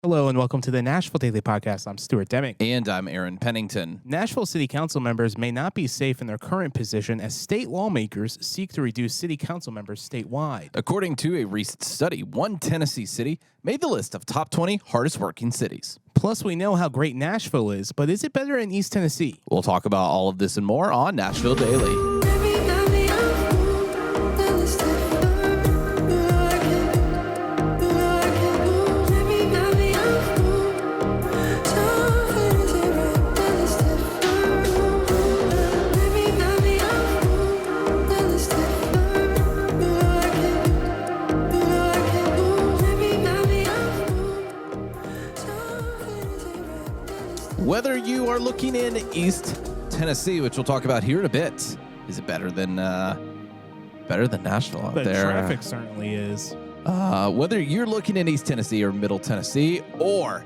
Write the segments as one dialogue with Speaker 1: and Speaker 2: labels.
Speaker 1: Hello and welcome to the Nashville Daily Podcast. I'm Stuart Demick.
Speaker 2: And I'm Aaron Pennington.
Speaker 1: Nashville City Council members may not be safe in their current position as state lawmakers seek to reduce city council members statewide.
Speaker 2: According to a recent study, one Tennessee city made the list of top 20 hardest working cities.
Speaker 1: Plus, we know how great Nashville is, but is it better in East Tennessee?
Speaker 2: We'll talk about all of this and more on Nashville Daily. Whether you are looking in East Tennessee, which we'll talk about here in a bit, is it better than Nashville out
Speaker 1: The
Speaker 2: there?
Speaker 1: traffic certainly is.
Speaker 2: Whether you're looking in East Tennessee or Middle Tennessee, or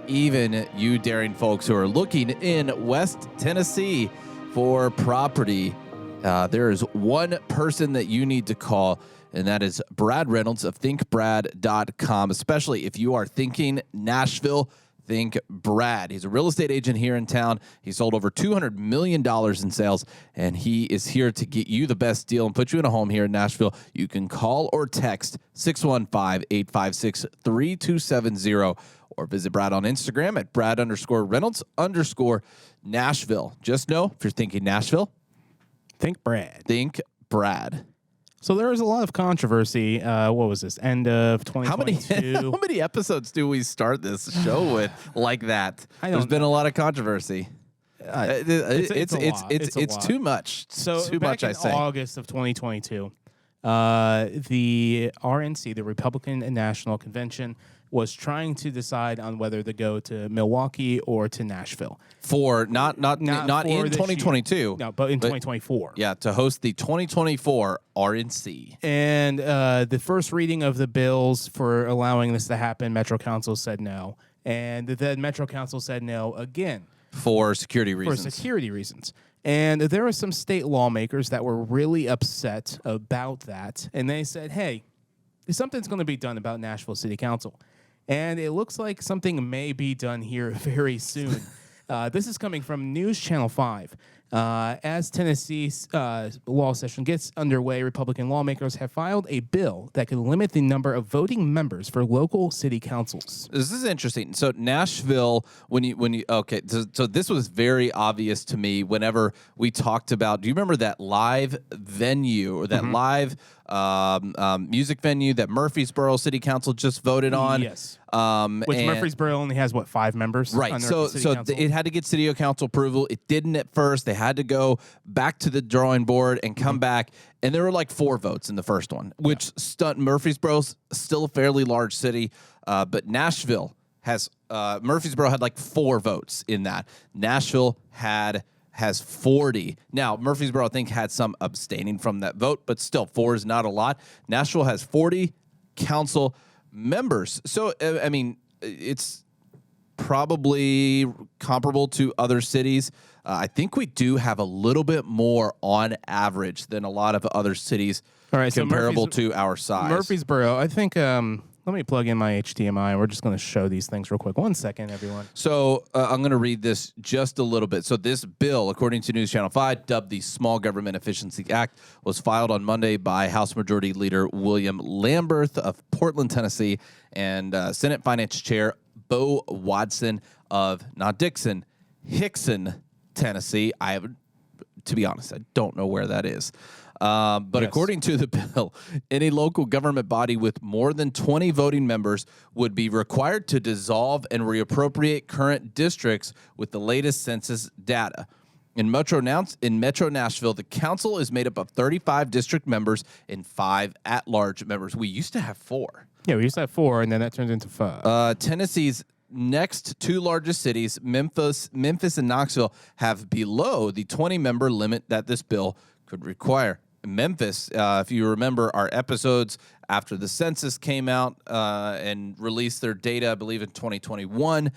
Speaker 2: even you daring folks who are looking in West Tennessee for property, there is one person that you need to call, and that is Brad Reynolds of thinkbrad.com, especially if you are thinking Nashville. Think Brad. He's a real estate agent here in town. He sold over $200 million in sales, and he is here to get you the best deal and put you in a home here in Nashville. You can call or text 615-856-3270 or visit Brad on Instagram at Brad_Reynolds_Nashville. Just know, if you're thinking Nashville,
Speaker 1: Think Brad.
Speaker 2: think Brad.
Speaker 1: So there was a lot of controversy. What was this? End of 2022.
Speaker 2: How many episodes do we start this show with like that? There's been a lot of controversy. It's too much.
Speaker 1: So
Speaker 2: too
Speaker 1: back
Speaker 2: much, I say.
Speaker 1: in August of 2022, the RNC, the Republican National Convention, was trying to decide on whether to go to Milwaukee or to Nashville.
Speaker 2: For not in
Speaker 1: for
Speaker 2: 2022.
Speaker 1: No, but in 2024.
Speaker 2: Yeah, to host the 2024 RNC.
Speaker 1: And the first reading of the bills for allowing this to happen, Metro Council said no. And then Metro Council said no again.
Speaker 2: For security reasons.
Speaker 1: For security reasons. And there were some state lawmakers that were really upset about that. And they said, hey, something's going to be done about Nashville City Council. And it looks like something may be done here very soon. This is coming from News Channel 5. As Tennessee's law session gets underway, Republican lawmakers have filed a bill that could limit the number of voting members for local city councils.
Speaker 2: This is interesting. So Nashville, so this was very obvious to me whenever we talked about, do you remember that live venue or that live music venue that Murfreesboro City Council just voted on?
Speaker 1: Yes. Which Murfreesboro only has, 5 members?
Speaker 2: Right. So it had to get city council approval. It didn't at first. They had to go back to the drawing board and come back. And there were like 4 votes in the first one, which stunned. Murfreesboro's still a fairly large city, but Nashville has Murfreesboro had like 4 votes in that. Nashville has 40. Now, Murfreesboro, I think, had some abstaining from that vote, but still 4 is not a lot. Nashville has 40 council members. So, I mean, it's probably comparable to other cities. I think we do have a little bit more on average than a lot of other cities comparable to our size.
Speaker 1: Murfreesboro, I think, let me plug in my HDMI. We're just going to show these things real quick. 1 second, everyone.
Speaker 2: So I'm going to read this just a little bit. So this bill, according to News Channel 5, dubbed the Small Government Efficiency Act, was filed on Monday by House Majority Leader William Lamberth of Portland, Tennessee, and Senate Finance Chair Bo Watson of, not Dixon, Hickson, Tennessee. To be honest, I don't know where that is. But according to the bill, any local government body with more than 20 voting members would be required to dissolve and reappropriate current districts with the latest census data. In Metro Nashville, the council is made up of 35 district members and 5 at-large members. We used to have 4.
Speaker 1: Yeah, we used to have 4, and then that turns into 5.
Speaker 2: Tennessee's next 2 largest cities, Memphis and Knoxville, have below the 20-member limit that this bill could require. Memphis, if you remember our episodes after the census came out and released their data, I believe in 2021,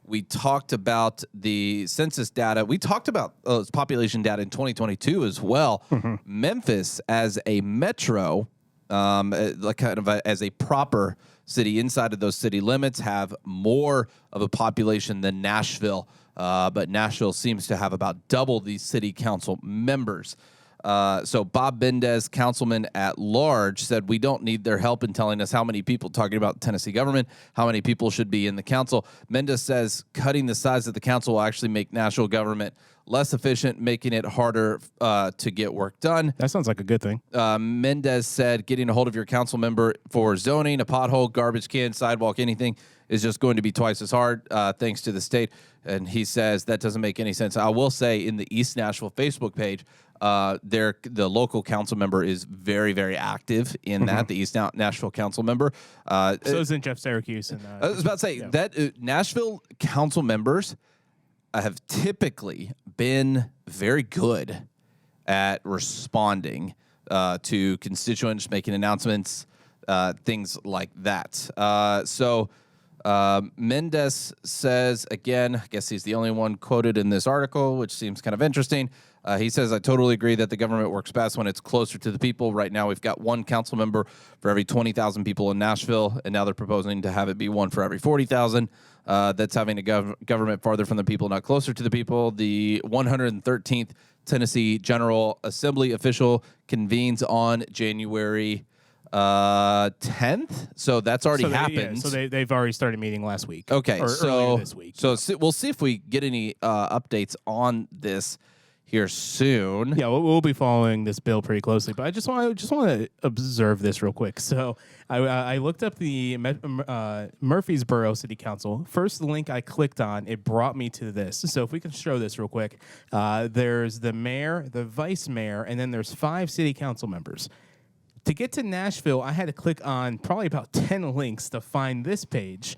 Speaker 2: we talked about the census data. We talked about population data in 2022 as well. Memphis as a metro, as a proper city inside of those city limits have more of a population than Nashville, but Nashville seems to have about double the city council members. So Bob Mendez, councilman at large, said we don't need their help in telling us how many people, talking about Tennessee government, how many people should be in the council. Mendez says cutting the size of the council will actually make national government less efficient, making it harder to get work done.
Speaker 1: That sounds like a good thing.
Speaker 2: Mendez said getting a hold of your council member for zoning, a pothole, garbage can, sidewalk, anything is just going to be twice as hard thanks to the state. And he says that doesn't make any sense. I will say in the East Nashville Facebook page, the local council member is very, very active in that, the East Nashville council member.
Speaker 1: So isn't Jeff Syracuse. And,
Speaker 2: I was about to say that Nashville council members have typically been very good at responding to constituents, making announcements, things like that. So Mendez says, again, I guess he's the only one quoted in this article, which seems kind of interesting. He says, I totally agree that the government works best when it's closer to the people. Right now, we've got one council member for every 20,000 people in Nashville, and now they're proposing to have it be one for every 40,000. That's having a government farther from the people, not closer to the people. The 113th Tennessee General Assembly official convenes on January 10th. So that's already happened.
Speaker 1: So they've already started meeting last week.
Speaker 2: Okay,
Speaker 1: or
Speaker 2: so
Speaker 1: earlier this week.
Speaker 2: We'll see if we get any updates on this here soon.
Speaker 1: Yeah, we'll be following this bill pretty closely, but I just want to observe this real quick. So I looked up the Murfreesboro City Council. First link I clicked on, it brought me to this. So if we can show this real quick, there's the mayor, the vice mayor, and then there's 5 city council members. To get to Nashville, I had to click on probably about 10 links to find this page,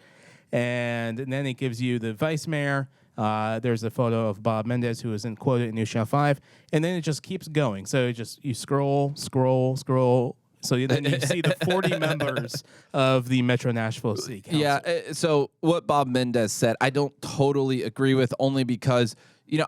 Speaker 1: and then it gives you the vice mayor. There's a photo of Bob Mendez, who is quoted in News Channel 5, and then it just keeps going. So you scroll. So then you see the 40 members of the Metro Nashville City Council.
Speaker 2: Yeah, so what Bob Mendez said, I don't totally agree with, only because,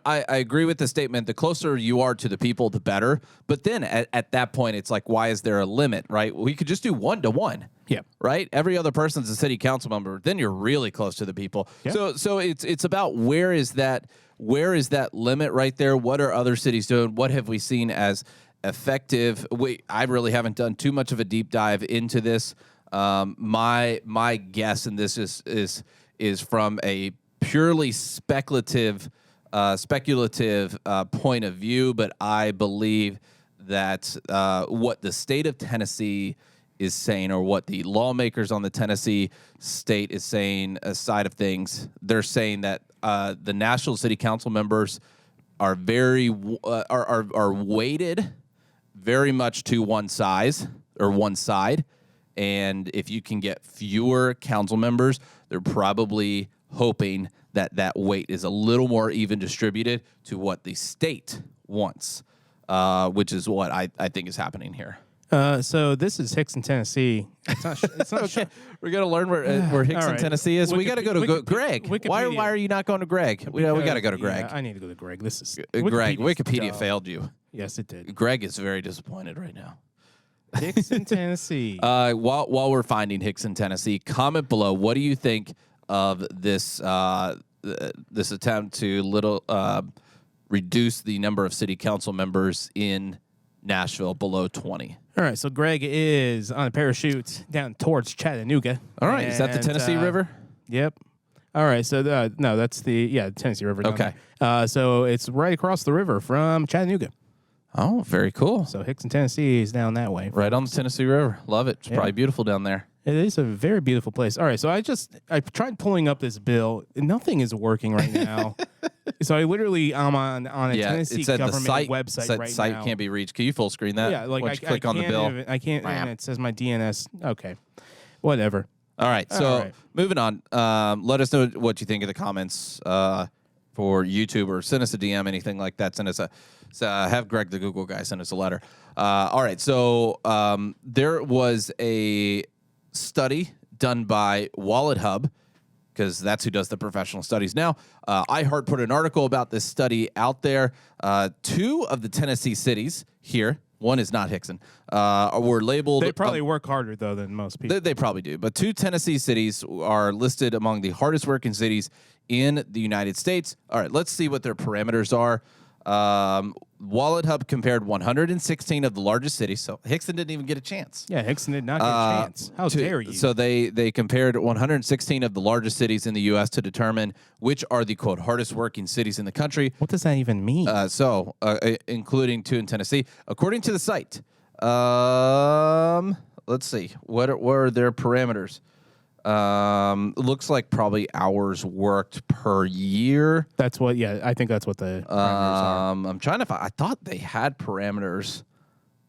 Speaker 2: I agree with the statement, the closer you are to the people, the better. But then at that point, it's like, why is there a limit, right? We could just do 1-to-1.
Speaker 1: Yeah.
Speaker 2: Right. Every other person's a city council member. Then you're really close to the people. Yeah. So it's about where is that limit right there? What are other cities doing? What have we seen as effective? I really haven't done too much of a deep dive into this. My guess in this is from a purely speculative point of view, but I believe that what the state of Tennessee is saying, or what the lawmakers on the Tennessee state is saying, side of things, they're saying that the Nashville City Council members are are weighted very much to one side, and if you can get fewer council members, they're probably hoping that weight is a little more even distributed to what the state wants, which is what I think is happening here.
Speaker 1: So this is Hickson, Tennessee. It's not
Speaker 2: okay. We're gonna learn where Hickson, Tennessee is. We got to go to Greg. Why are you not going to Greg? We got to go to Greg.
Speaker 1: I need to go to Greg. This is
Speaker 2: Greg. Wikipedia failed you.
Speaker 1: Yes, it did.
Speaker 2: Greg is very disappointed right now.
Speaker 1: Hickson, Tennessee.
Speaker 2: While we're finding Hickson, Tennessee, comment below. What do you think of this this attempt to reduce the number of city council members in Nashville below 20?
Speaker 1: All right, so Greg is on a parachute down towards Chattanooga.
Speaker 2: All right, is that the Tennessee River?
Speaker 1: Yep. All right, so no, that's the Tennessee River.
Speaker 2: Okay.
Speaker 1: So it's right across the river from Chattanooga.
Speaker 2: Oh, very cool.
Speaker 1: So Hickson, Tennessee is down that way.
Speaker 2: Right on the Tennessee River. Love it. It's probably beautiful down there.
Speaker 1: It is a very beautiful place. All right, so I tried pulling up this bill. Nothing is working right now. So I literally I'm on a Tennessee government website right now.
Speaker 2: Site can't be reached. Can you full screen that?
Speaker 1: Yeah, like
Speaker 2: I click on the bill.
Speaker 1: I can't. And it says my DNS. Okay, whatever.
Speaker 2: All right. So moving on. Let us know what you think in the comments for YouTube, or send us a DM, anything like that. Send us have Greg, the Google guy, send us a letter. All right. So there was a study done by Wallet Hub, because that's who does the professional studies now. iHeart put an article about this study out there. 2 of the Tennessee cities here One is not Hickson. Were labeled.
Speaker 1: They probably work harder, though, than most people.
Speaker 2: They probably do. But 2 Tennessee cities are listed among the hardest working cities in the United States. All right, let's see what their parameters are. Wallet Hub compared 116 of the largest cities. So Hickson didn't even get a chance.
Speaker 1: Yeah, Hickson did not get a chance. How dare you?
Speaker 2: So they compared 116 of the largest cities in the U.S. to determine which are the, quote, hardest working cities in the country.
Speaker 1: What does that even mean?
Speaker 2: Including 2 in Tennessee. According to the site, let's see. What are their parameters? Looks like probably hours worked per year.
Speaker 1: That's what, I think that's what the parameters are.
Speaker 2: I'm trying to find, I thought they had parameters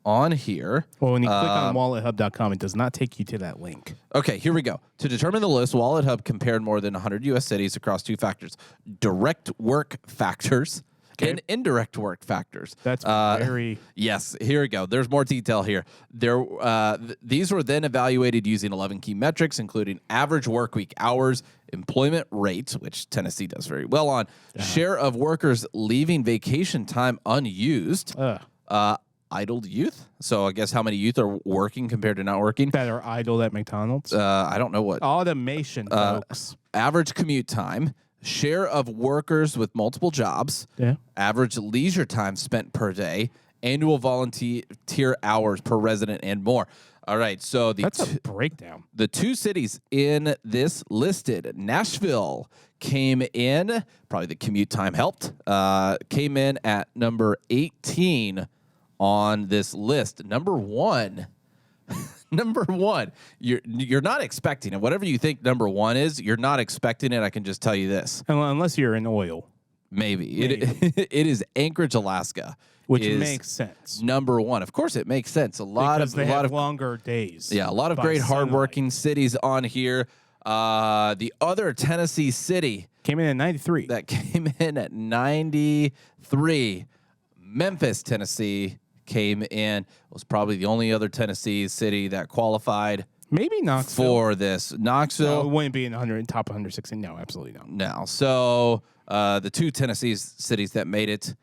Speaker 2: on here.
Speaker 1: Well, when you click on wallethub.com, it does not take you to that link.
Speaker 2: Okay, here we go. To determine the list, Wallet Hub compared more than 100 U.S. cities across 2 factors: direct work factors and indirect work factors.
Speaker 1: That's very...
Speaker 2: Yes, here we go. There's more detail here. These were then evaluated using 11 key metrics, including average work week hours, employment rate, which Tennessee does very well on, share of workers leaving vacation time unused, idled youth. So I guess how many youth are working compared to not working.
Speaker 1: That are idled at McDonald's.
Speaker 2: I don't know what.
Speaker 1: Automation, folks.
Speaker 2: Average commute time. Share of workers with multiple jobs, average leisure time spent per day, annual volunteer hours per resident, and more. All right, so
Speaker 1: that's a breakdown.
Speaker 2: The 2 cities in this listed, Nashville came in, probably the commute time helped, came in at number 18 on this list. Number 1. Number 1, you're not expecting it. Whatever you think number 1 is, you're not expecting it. I can just tell you this.
Speaker 1: Unless you're in oil.
Speaker 2: Maybe. It is Anchorage, Alaska.
Speaker 1: Which makes sense.
Speaker 2: Number 1. Of course, it makes sense. A lot of
Speaker 1: longer days.
Speaker 2: Yeah, a lot of great hardworking cities on here. The other Tennessee city
Speaker 1: came in at 93.
Speaker 2: That came in at 93. Memphis, Tennessee came in. Was probably the only other Tennessee city that qualified.
Speaker 1: Maybe Knoxville
Speaker 2: for this. Knoxville,
Speaker 1: no, it wouldn't be in the top 116. No, absolutely not.
Speaker 2: No. So the 2 Tennessee cities that made it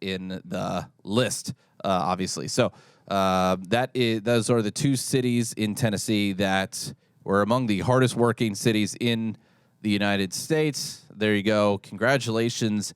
Speaker 2: in the list, obviously. So those are the 2 cities in Tennessee that were among the hardest working cities in the United States. There you go. Congratulations,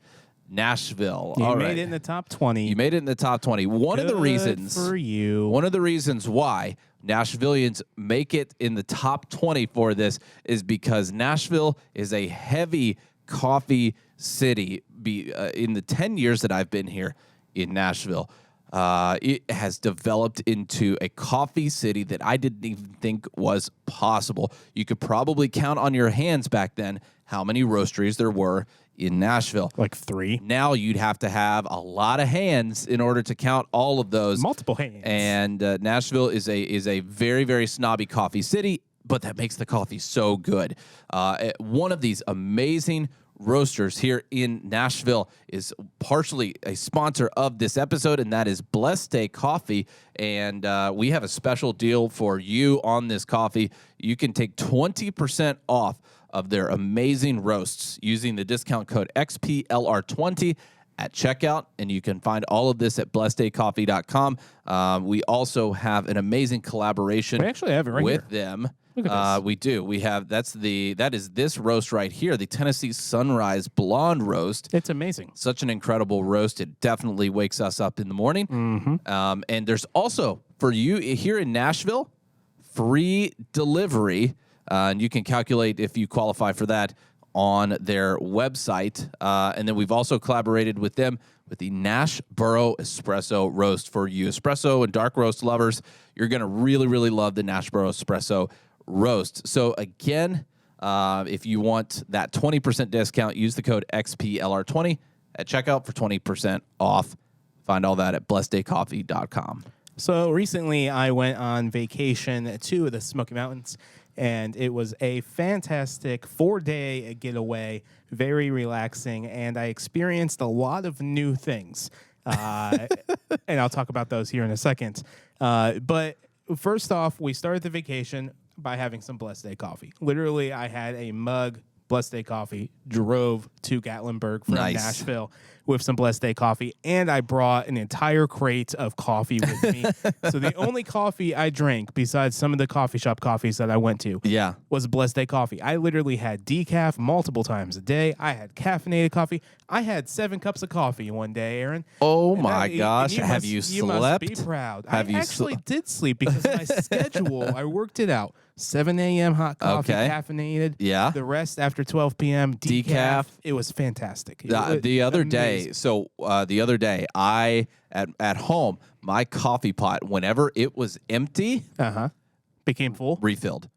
Speaker 2: Nashville.
Speaker 1: You made it in the top 20.
Speaker 2: You made it in the top 20. One of the reasons
Speaker 1: for you.
Speaker 2: One of the reasons why Nashvillians make it in the top 20 for this is because Nashville is a heavy coffee city. In the 10 years that I've been here in Nashville, it has developed into a coffee city that I didn't even think was possible. You could probably count on your hands back then how many roasteries there were in Nashville.
Speaker 1: Like 3.
Speaker 2: Now you'd have to have a lot of hands in order to count all of those.
Speaker 1: Multiple hands.
Speaker 2: And Nashville is a very, very snobby coffee city, but that makes the coffee so good. One of these amazing roasters here in Nashville is partially a sponsor of this episode, and that is Blessed Day Coffee. And we have a special deal for you on this coffee. You can take 20% off of their amazing roasts using the discount code XPLR20 at checkout, and you can find all of this at blesseddaycoffee.com. We also have an amazing collaboration
Speaker 1: we actually have it right
Speaker 2: with
Speaker 1: here.
Speaker 2: them.
Speaker 1: Look at this.
Speaker 2: We do. We have that is this roast right here, the Tennessee Sunrise Blonde Roast.
Speaker 1: It's amazing.
Speaker 2: Such an incredible roast. It definitely wakes us up in the morning.
Speaker 1: Mm-hmm.
Speaker 2: And there's also, for you here in Nashville, free delivery. And you can calculate if you qualify for that on their website. And then we've also collaborated with them with the Nashboro Espresso Roast for you. Espresso and dark roast lovers, you're going to really, really love the Nashboro Espresso Roast. So again, if you want that 20% discount, use the code XPLR20 at checkout for 20% off. Find all that at blesseddaycoffee.com.
Speaker 1: So recently I went on vacation to the Smoky Mountains, and it was a fantastic 4-day getaway, very relaxing, and I experienced a lot of new things. And I'll talk about those here in a second. But first off, we started the vacation by having some Blessed Day coffee. Literally, I had a mug Blessed Day Coffee, drove to Gatlinburg from
Speaker 2: Nice.
Speaker 1: Nashville with some Blessed Day Coffee, and I brought an entire crate of coffee with me. So the only coffee I drank, besides some of the coffee shop coffees that I went to,
Speaker 2: Yeah.
Speaker 1: was Blessed Day Coffee. I literally had decaf multiple times a day. I had caffeinated coffee. I had 7 cups of coffee one day, Aaron.
Speaker 2: Oh
Speaker 1: And
Speaker 2: my
Speaker 1: that-
Speaker 2: gosh.
Speaker 1: and
Speaker 2: Have
Speaker 1: must-
Speaker 2: you
Speaker 1: You must be
Speaker 2: slept?
Speaker 1: proud.
Speaker 2: Have
Speaker 1: I
Speaker 2: you
Speaker 1: actually did sleep because my schedule, I worked it out. 7 a.m. hot coffee,
Speaker 2: Okay.
Speaker 1: caffeinated.
Speaker 2: Yeah.
Speaker 1: The rest after 12 p.m. Decaf. It was fantastic.
Speaker 2: The other day,
Speaker 1: Amazing.
Speaker 2: the other day, I at home, my coffee pot, whenever it was empty,
Speaker 1: Became full.
Speaker 2: refilled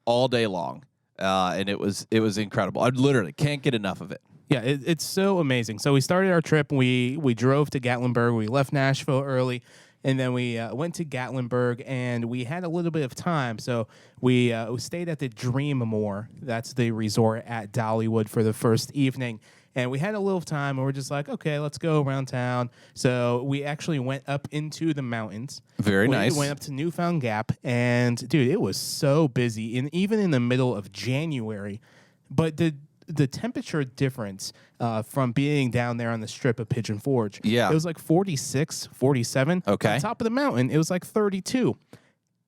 Speaker 2: all day long, and it was incredible. I literally can't get enough of it.
Speaker 1: Yeah, it's so amazing. So we started our trip. We drove to Gatlinburg. We left Nashville early, and then we went to Gatlinburg, and we had a little bit of time. So we stayed at the Dreammore. That's the resort at Dollywood for the first evening. And we had a little time, and we're just like, okay, let's go around town. So we actually went up into the mountains.
Speaker 2: Very nice.
Speaker 1: We went up to Newfound Gap, and dude, it was so busy, and even in the middle of January. But the temperature difference from being down there on the strip of Pigeon Forge,
Speaker 2: Yeah.
Speaker 1: it was like 46, 47.
Speaker 2: Okay.
Speaker 1: On top of the mountain, it was like 32.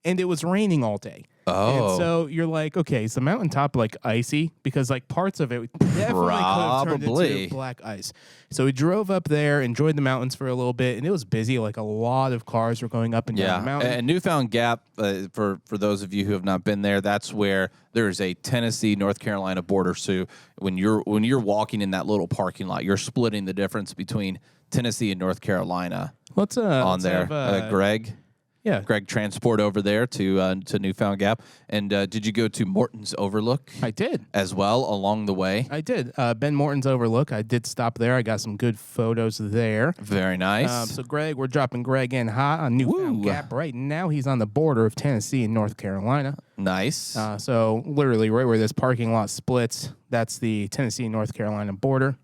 Speaker 1: And it was raining all day.
Speaker 2: Oh.
Speaker 1: And so you're like, okay, is the mountaintop like icy? Because like parts of it definitely could have turned
Speaker 2: Probably.
Speaker 1: into black ice. So we drove up there, enjoyed the mountains for a little bit, and it was busy. Like a lot of cars were going up and down the mountain.
Speaker 2: And Newfound Gap, for those of you who have not been there, that's where there's a Tennessee North Carolina border. So when you're walking in that little parking lot, you're splitting the difference between Tennessee and North Carolina
Speaker 1: Let's
Speaker 2: on there.
Speaker 1: have,
Speaker 2: Greg.
Speaker 1: yeah,
Speaker 2: Greg transport over there to Newfound Gap. And did you go to Morton's Overlook
Speaker 1: I did.
Speaker 2: as well along the way?
Speaker 1: I did. Ben Morton's Overlook. I did stop there. I got some good photos there.
Speaker 2: Very nice.
Speaker 1: So Greg, we're dropping Greg in hot on Newfound
Speaker 2: Woo.
Speaker 1: Gap right now. He's on the border of Tennessee and North Carolina.
Speaker 2: Nice.
Speaker 1: So literally right where this parking lot splits, that's the Tennessee and North Carolina border.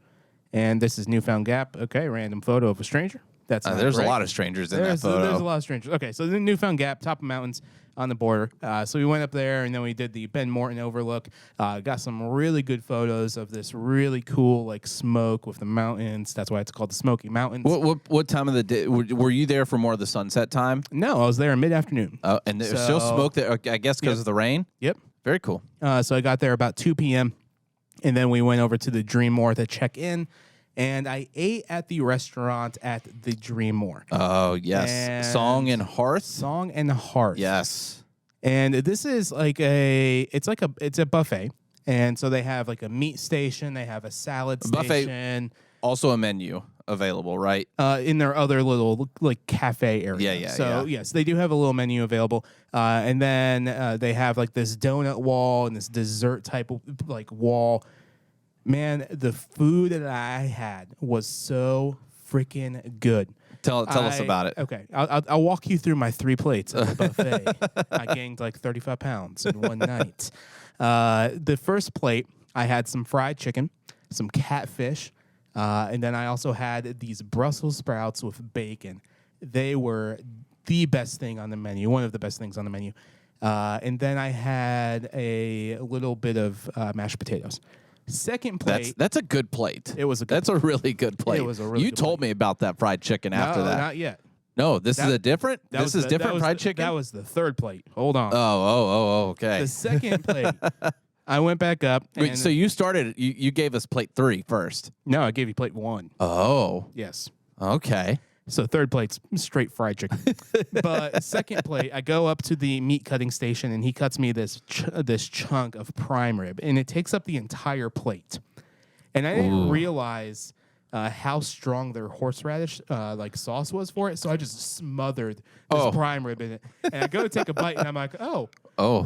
Speaker 1: And this is Newfound Gap. Okay, random photo of a stranger. That's not
Speaker 2: There's
Speaker 1: Greg.
Speaker 2: a lot of strangers in that
Speaker 1: There's
Speaker 2: photo.
Speaker 1: a lot of strangers. Okay, so the Newfound Gap, top of mountains on the border. So we went up there, and then we did the Ben Morton Overlook. Got some really good photos of this really cool like smoke with the mountains. That's why it's called the Smoky Mountains.
Speaker 2: What time of the day were you there for more of the sunset time?
Speaker 1: No, I was there in mid-afternoon.
Speaker 2: And there's still smoke there, I guess, because of the rain.
Speaker 1: Yep.
Speaker 2: Very cool.
Speaker 1: So I got there about 2 p.m., and then we went over to the Dreammore to check in. And I ate at the restaurant at the Dreammore.
Speaker 2: Oh yes,
Speaker 1: And
Speaker 2: Song and Hearth.
Speaker 1: Song and Hearth.
Speaker 2: Yes.
Speaker 1: And this is like it's a buffet. And so they have like a meat station, they have a salad
Speaker 2: Buffet.
Speaker 1: station.
Speaker 2: Also a menu available, right?
Speaker 1: In their other little like cafe area.
Speaker 2: Yeah,
Speaker 1: So yes, they do have a little menu available. And then they have like this donut wall and this dessert type of like wall. Man, the food that I had was so freaking good.
Speaker 2: Tell us about it.
Speaker 1: Okay, I'll walk you through my 3 plates of the buffet. I gained like 35 pounds in one night. The first plate, I had some fried chicken, some catfish, and then I also had these Brussels sprouts with bacon. They were the best thing on the menu, one of the best things on the menu. And then I had a little bit of mashed potatoes. Second plate.
Speaker 2: That's a good plate.
Speaker 1: It was a good
Speaker 2: That's a really good plate.
Speaker 1: It was a really
Speaker 2: You
Speaker 1: good
Speaker 2: told me about that fried chicken after
Speaker 1: No,
Speaker 2: that.
Speaker 1: not yet.
Speaker 2: No, this is
Speaker 1: That-
Speaker 2: a different.
Speaker 1: That
Speaker 2: This
Speaker 1: was
Speaker 2: is different fried chicken.
Speaker 1: That was the third plate. Hold on.
Speaker 2: Oh, okay.
Speaker 1: The second plate, I went back up.
Speaker 2: Wait,
Speaker 1: And
Speaker 2: so you started. You gave us plate 3 first.
Speaker 1: no, I gave you plate 1.
Speaker 2: Oh,
Speaker 1: Yes.
Speaker 2: okay.
Speaker 1: So third plate's straight fried chicken. But second plate, I go up to the meat cutting station, and he cuts me this chunk of prime rib, and it takes up the entire plate. And I didn't realize how strong their horseradish like sauce was for it, so I just smothered this prime rib in it. And I go to take a bite, and I'm like, oh,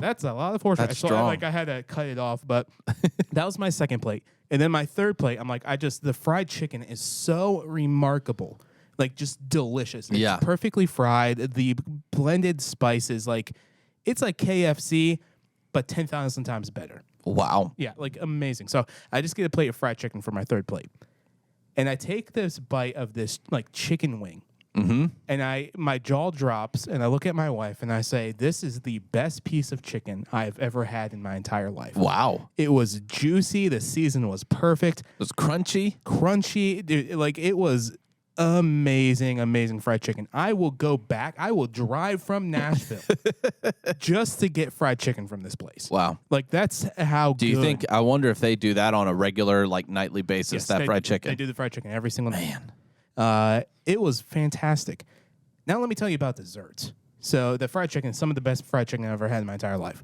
Speaker 1: that's a lot of horseradish.
Speaker 2: That's
Speaker 1: So
Speaker 2: strong.
Speaker 1: I had to cut it off, but that was my second plate. And then my third plate, I'm like, the fried chicken is so remarkable. Like, just delicious.
Speaker 2: Yeah.
Speaker 1: It's perfectly fried. The blended spices, like, it's like KFC, but 10,000 times better.
Speaker 2: Wow.
Speaker 1: Yeah, like, amazing. So I just get a plate of fried chicken for my third plate. And I take this bite of this, like, chicken wing. And my jaw drops, and I look at my wife, and I say, "This is the best piece of chicken I've ever had in my entire life."
Speaker 2: Wow.
Speaker 1: It was juicy. The season was perfect.
Speaker 2: It was
Speaker 1: Crunchy. Dude, like, it was amazing fried chicken. I will go back. I will drive from Nashville just to get fried chicken from this place.
Speaker 2: Wow.
Speaker 1: Like, that's how
Speaker 2: Do you think, I wonder if they do that on a regular, like, nightly basis,
Speaker 1: Yes,
Speaker 2: that fried chicken?
Speaker 1: They do the fried chicken every single night. It was fantastic. Now let me tell you about desserts. So the fried chicken, some of the best fried chicken I've ever had in my entire life.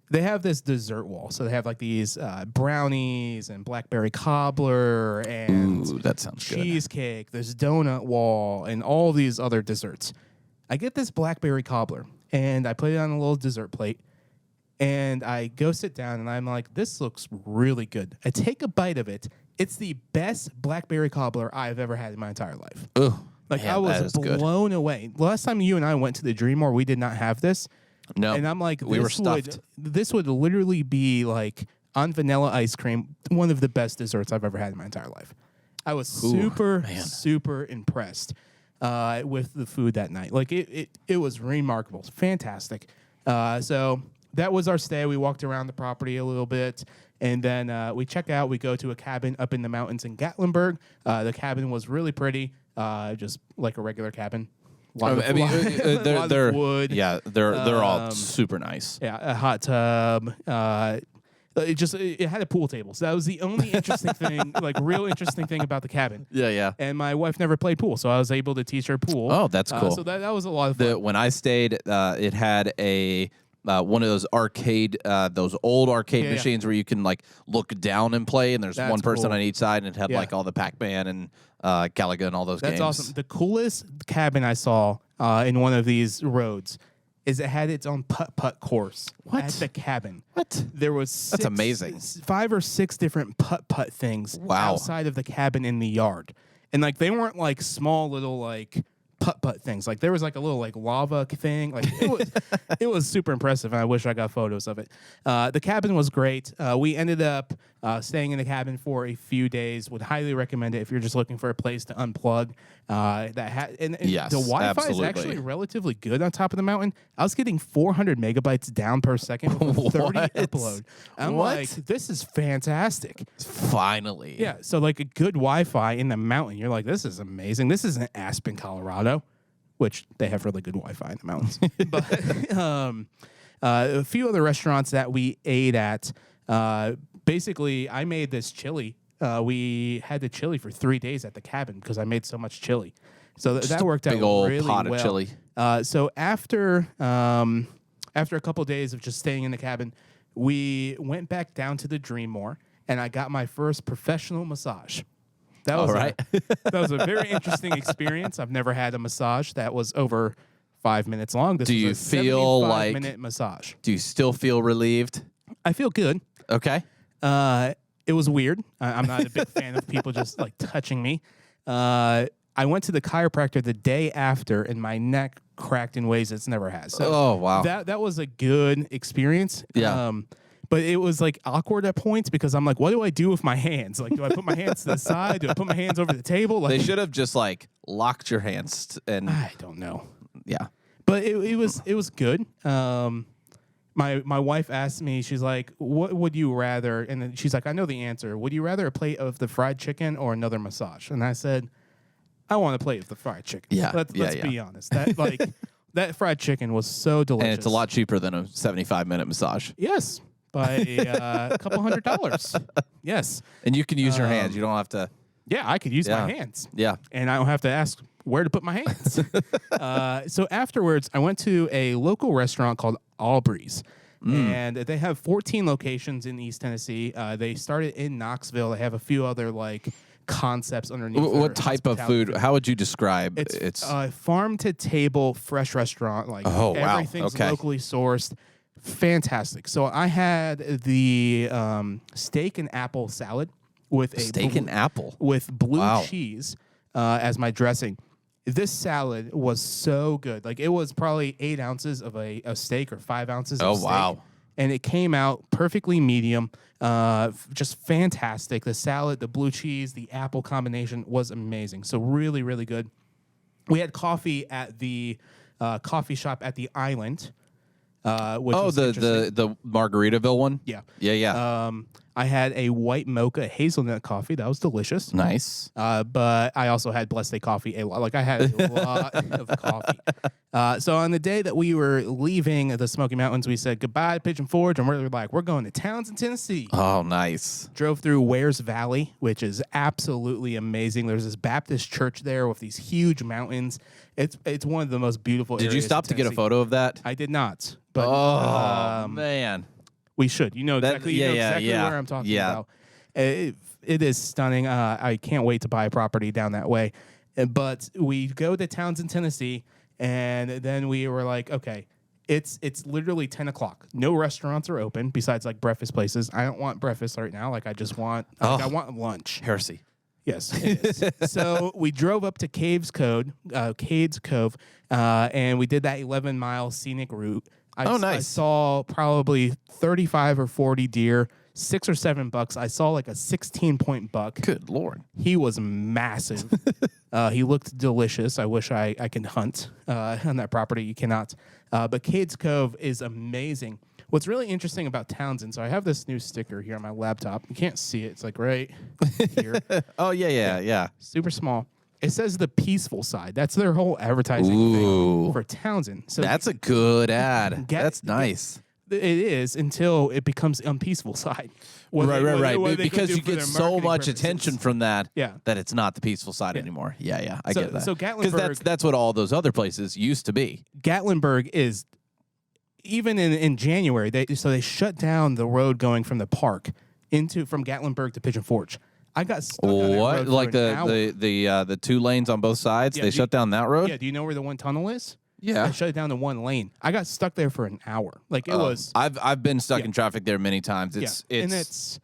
Speaker 1: They have this dessert wall. So they have like these brownies and blackberry cobbler and
Speaker 2: Ooh, that sounds good.
Speaker 1: cheesecake, this donut wall, and all these other desserts. I get this blackberry cobbler, and I put it on a little dessert plate, and I go sit down, and I'm like, this looks really good. I take a bite of it. It's the best blackberry cobbler I've ever had in my entire life.
Speaker 2: Ugh.
Speaker 1: Like,
Speaker 2: Man,
Speaker 1: I was
Speaker 2: that is good.
Speaker 1: blown away. Last time you and I went to the Dream War, we did not have this.
Speaker 2: No.
Speaker 1: And I'm like,
Speaker 2: we were stuffed.
Speaker 1: This would literally be like on vanilla ice cream, one of the best desserts I've ever had in my entire life. I was super impressed with the food that night. Like, it was remarkable, fantastic. So that was our stay. We walked around the property a little bit, and then we check out. We go to a cabin up in the mountains in Gatlinburg. The cabin was really pretty, just like a regular cabin.
Speaker 2: They're
Speaker 1: wood.
Speaker 2: Yeah, they're all super nice.
Speaker 1: Yeah, a hot tub. It had a pool table. So that was the only interesting thing, like real interesting thing about the cabin.
Speaker 2: Yeah.
Speaker 1: And my wife never played pool, so I was able to teach her pool.
Speaker 2: Oh, that's cool.
Speaker 1: So that was a lot of fun.
Speaker 2: When I stayed, it had a one of those those old arcade machines where you can like look down and play, and there's one person on each side, and it had like all the Pac-Man and Galaga and all those games.
Speaker 1: That's awesome. The coolest cabin I saw in one of these roads is it had its own putt-putt course at the cabin.
Speaker 2: What?
Speaker 1: There was
Speaker 2: That's amazing.
Speaker 1: 5 or 6 different putt-putt things outside of the cabin in the yard. And like, they weren't like small little like putt-putt things. Like, there was like a little like lava thing. Like, it was super impressive, and I wish I got photos of it. The cabin was great. We ended up staying in the cabin for a few days. Would highly recommend it if you're just looking for a place to unplug.
Speaker 2: Yes,
Speaker 1: the Wi-Fi
Speaker 2: absolutely.
Speaker 1: is actually relatively good on top of the mountain. I was getting 400 megabytes down per second with a 30 upload. I'm like, this is fantastic.
Speaker 2: Finally.
Speaker 1: Yeah, so like a good Wi-Fi in the mountain. You're like, this is amazing. This isn't Aspen, Colorado, which they have really good Wi-Fi in the mountains. But a few other restaurants that we ate at. Basically, I made this chili. We had the chili for 3 days at the cabin because I made so much chili. So that worked out
Speaker 2: big old
Speaker 1: really
Speaker 2: pot
Speaker 1: well.
Speaker 2: of chili.
Speaker 1: So after a couple of days of just staying in the cabin, we went back down to the Dreammore, and I got my first professional massage. That was that was a very interesting experience. I've never had a massage that was over 5 minutes long. This
Speaker 2: Do you
Speaker 1: was a
Speaker 2: feel
Speaker 1: 75-minute massage?
Speaker 2: Do you still feel relieved?
Speaker 1: I feel good.
Speaker 2: Okay.
Speaker 1: It was weird. I'm not a big fan of people just like touching me. I went to the chiropractor the day after, and my neck cracked in ways it's never has. So
Speaker 2: oh, wow.
Speaker 1: That was a good experience.
Speaker 2: Yeah.
Speaker 1: But it was like awkward at points because I'm like, what do I do with my hands? Like, do I put my hands to the side? Do I put my hands over the table? Like,
Speaker 2: They should have just like locked your hands and
Speaker 1: I don't know.
Speaker 2: yeah.
Speaker 1: But it was good. My wife asked me, she's like, what would you rather? And then she's like, I know the answer. Would you rather a plate of the fried chicken or another massage? And I said, I want a plate of the fried chicken.
Speaker 2: Yeah.
Speaker 1: Let's be honest. That like that fried chicken was so delicious.
Speaker 2: And it's a lot cheaper than a 75-minute massage.
Speaker 1: Yes. By a couple $100. Yes.
Speaker 2: And you can use your hands. You don't have to.
Speaker 1: Yeah, I could use my hands.
Speaker 2: Yeah.
Speaker 1: And I don't have to ask where to put my hands. So afterwards, I went to a local restaurant called Aubrey's. And they have 14 locations in East Tennessee. They started in Knoxville. They have a few other like concepts underneath.
Speaker 2: What type of food? How would you describe
Speaker 1: it's a farm to table fresh restaurant. Like everything's locally sourced. Fantastic. So I had the steak and apple salad with
Speaker 2: steak and apple
Speaker 1: with blue cheese as my dressing. This salad was so good. Like, it was probably 8 ounces of a steak or 5 ounces of steak. Oh, wow. And it came out perfectly medium. Just fantastic. The salad, the blue cheese, the apple combination was amazing. So really, really good. We had coffee at the coffee shop at the Island. Which was
Speaker 2: the Margaritaville one?
Speaker 1: yeah.
Speaker 2: Yeah.
Speaker 1: I had a white mocha hazelnut coffee. That was delicious.
Speaker 2: Nice.
Speaker 1: But I also had Blessed Coffee a lot. Like I had a lot of coffee. So on the day that we were leaving the Smoky Mountains, we said goodbye to Pigeon Forge, and we're like, we're going to Townsend, Tennessee.
Speaker 2: Oh, nice.
Speaker 1: Drove through Wares Valley, which is absolutely amazing. There's this Baptist church there with these huge mountains. It's one of the most beautiful areas.
Speaker 2: Did you stop to get a photo of that?
Speaker 1: I did not. But
Speaker 2: man.
Speaker 1: we should. You know exactly, where I'm talking about. It is stunning. I can't wait to buy a property down that way. But we go to Townsend, Tennessee, and then we were like, okay, it's literally 10 o'clock. No restaurants are open besides like breakfast places. I don't want breakfast right now. Like I just want, I want lunch.
Speaker 2: Heresy.
Speaker 1: Yes, it is. So we drove up to Cades Cove, and we did that 11-mile scenic route.
Speaker 2: Nice.
Speaker 1: I saw probably 35 or 40 deer, 6 or 7 bucks. I saw like a 16-point buck.
Speaker 2: Good Lord.
Speaker 1: He was massive. He looked delicious. I wish I could hunt on that property. You cannot. But Cades Cove is amazing. What's really interesting about Townsend, so I have this new sticker here on my laptop. You can't see it. It's like right here.
Speaker 2: Oh, yeah.
Speaker 1: Super small. It says the peaceful side. That's their whole advertising thing for Townsend. So
Speaker 2: that's a good ad. That's nice.
Speaker 1: It is until it becomes unpeaceful side.
Speaker 2: Right. Because you get so much attention from that
Speaker 1: that
Speaker 2: it's not the peaceful side anymore. Yeah. I get that.
Speaker 1: So Gatlinburg,
Speaker 2: because that's what all those other places used to be.
Speaker 1: Gatlinburg is, even in January, they shut down the road going from the park from Gatlinburg to Pigeon Forge. I got stuck on that road
Speaker 2: like
Speaker 1: for an hour.
Speaker 2: the 2 lanes on both sides?
Speaker 1: Yeah,
Speaker 2: they shut down that road?
Speaker 1: Yeah. Do you know where the one tunnel is?
Speaker 2: Yeah.
Speaker 1: I shut it down to 1 lane. I got stuck there for an hour. Like it was.
Speaker 2: I've been stuck in traffic there many times. It's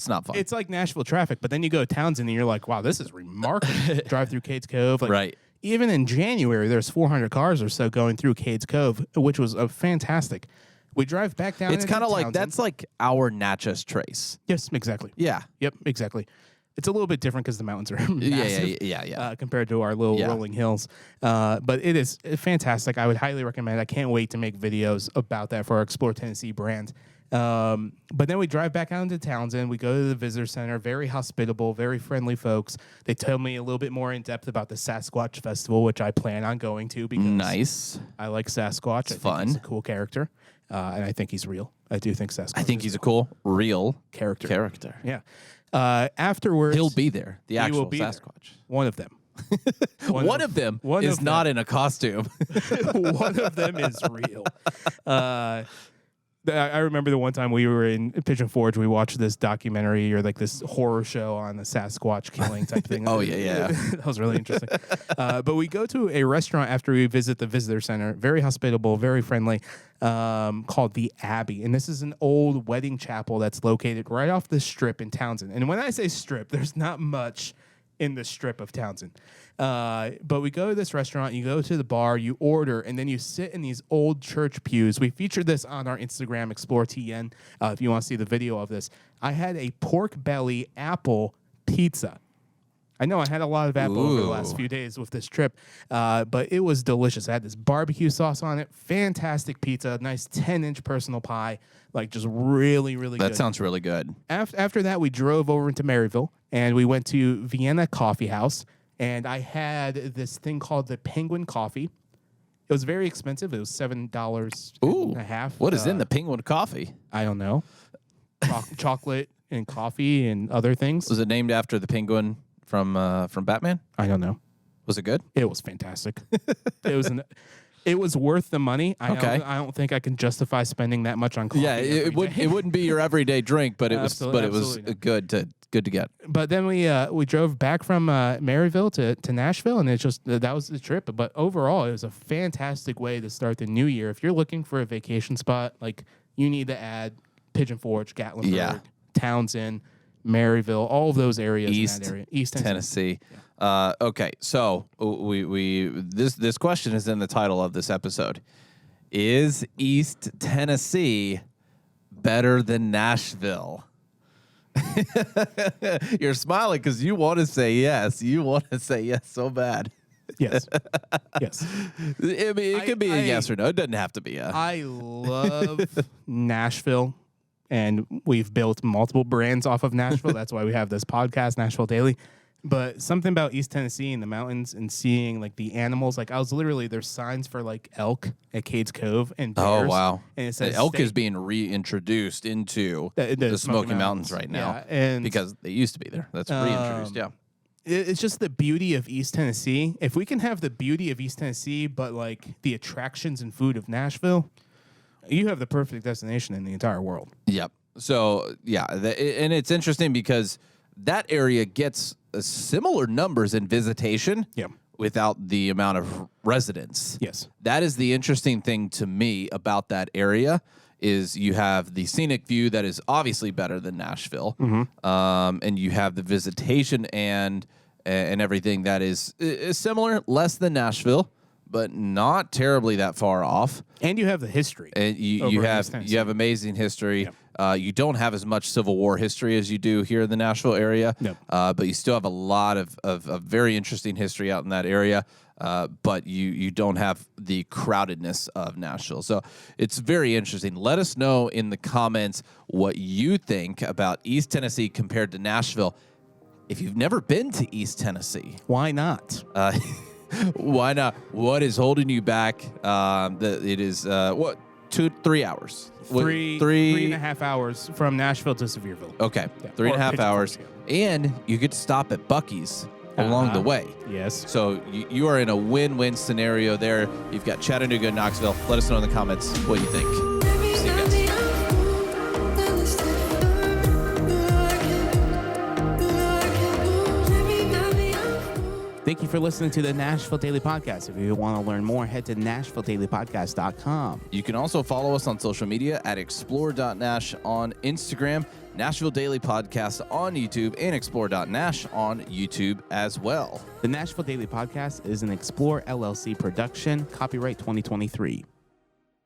Speaker 2: not fun.
Speaker 1: It's like Nashville traffic, but then you go to Townsend and you're like, wow, this is remarkable. Drive through Cades Cove. Like,
Speaker 2: right.
Speaker 1: Even in January, there's 400 cars or so going through Cades Cove, which was fantastic. We drive back down.
Speaker 2: It's kind of like that's like our Natchez Trace.
Speaker 1: Yes, exactly.
Speaker 2: Yeah.
Speaker 1: Yep, exactly. It's a little bit different because the mountains are massive, compared to our little rolling hills. But it is fantastic. I would highly recommend it. I can't wait to make videos about that for our Explore Tennessee brand. But then we drive back out into Townsend. We go to the visitor center. Very hospitable, very friendly folks. They told me a little bit more in depth about the Sasquatch Festival, which I plan on going to because
Speaker 2: nice.
Speaker 1: I like Sasquatch.
Speaker 2: It's fun.
Speaker 1: He's a cool character, and I think he's real. I do think Sasquatch.
Speaker 2: I think he's a cool, real
Speaker 1: character. Yeah. Afterwards,
Speaker 2: he'll be there. The actual Sasquatch.
Speaker 1: One of them.
Speaker 2: One of them is not in a costume.
Speaker 1: One of them is real. I remember the one time we were in Pigeon Forge, we watched this documentary or like this horror show on the Sasquatch killing type thing.
Speaker 2: Oh, yeah.
Speaker 1: That was really interesting. But we go to a restaurant after we visit the visitor center, very hospitable, very friendly, called The Abbey. And this is an old wedding chapel that's located right off the strip in Townsend. And when I say strip, there's not much in the strip of Townsend. But we go to this restaurant, you go to the bar, you order, and then you sit in these old church pews. We featured this on our Instagram, ExploreTN, if you want to see the video of this. I had a pork belly apple pizza. I know I had a lot of apple over the last few days with this trip, but it was delicious. I had this barbecue sauce on it, fantastic pizza, nice 10-inch personal pie, like just really, really good.
Speaker 2: That sounds really good.
Speaker 1: After that, we drove over into Maryville, and we went to Vienna Coffee House, and I had this thing called the Penguin Coffee. It was very expensive. It was $7 and a half.
Speaker 2: What is in the Penguin Coffee?
Speaker 1: I don't know. Chocolate and coffee and other things.
Speaker 2: Was it named after the penguin from Batman?
Speaker 1: I don't know.
Speaker 2: Was it good?
Speaker 1: It was fantastic. It was worth the money. I don't think I can justify spending that much on coffee.
Speaker 2: Yeah, it wouldn't be your everyday drink, but it was good to get.
Speaker 1: But then we drove back from Maryville to Nashville, and that was the trip. But overall, it was a fantastic way to start the new year. If you're looking for a vacation spot, like you need to add Pigeon Forge, Gatlinburg, Townsend, Maryville, all of those areas in that area. East
Speaker 2: Tennessee. Okay, so this question is in the title of this episode. Is East Tennessee better than Nashville? You're smiling because you want to say yes. You want to say yes so bad.
Speaker 1: Yes. Yes.
Speaker 2: I mean, it could be a yes or no. It doesn't have to be a.
Speaker 1: I love Nashville, and we've built multiple brands off of Nashville. That's why we have this podcast, Nashville Daily. But something about East Tennessee and the mountains and seeing like the animals, like I was literally, there's signs for like elk at Cades Cove and bears.
Speaker 2: Oh, wow.
Speaker 1: And it says
Speaker 2: elk is being reintroduced into the Smoky Mountains right now.
Speaker 1: Yeah, and
Speaker 2: because they used to be there. That's reintroduced, yeah.
Speaker 1: It's just the beauty of East Tennessee. If we can have the beauty of East Tennessee, but like the attractions and food of Nashville, you have the perfect destination in the entire world.
Speaker 2: Yep. So, yeah, and it's interesting because that area gets similar numbers in visitation without the amount of residents.
Speaker 1: Yes.
Speaker 2: That is the interesting thing to me about that area is you have the scenic view that is obviously better than Nashville, and you have the visitation and everything that is similar, less than Nashville, but not terribly that far off.
Speaker 1: And you have the history.
Speaker 2: And you have amazing history.
Speaker 1: Yep.
Speaker 2: You don't have as much Civil War history as you do here in the Nashville area, but you still have a lot of very interesting history out in that area. But you don't have the crowdedness of Nashville. So it's very interesting. Let us know in the comments what you think about East Tennessee compared to Nashville. If you've never been to East Tennessee,
Speaker 1: why not?
Speaker 2: Why not? What is holding you back? It is 3 hours.
Speaker 1: Three and a half hours from Nashville to Sevierville.
Speaker 2: Okay, yeah. 3.5 hours. And you get to stop at Buc-ee's along the way.
Speaker 1: Yes.
Speaker 2: So you are in a win-win scenario there. You've got Chattanooga and Knoxville. Let us know in the comments what you think. See you guys.
Speaker 1: Thank you for listening to the Nashville Daily Podcast. If you want to learn more, head to NashvilleDailyPodcast.com.
Speaker 2: You can also follow us on social media at explore.nash on Instagram, Nashville Daily Podcast on YouTube, and explore.nash on YouTube as well.
Speaker 1: The Nashville Daily Podcast is an Explore LLC production, copyright 2023.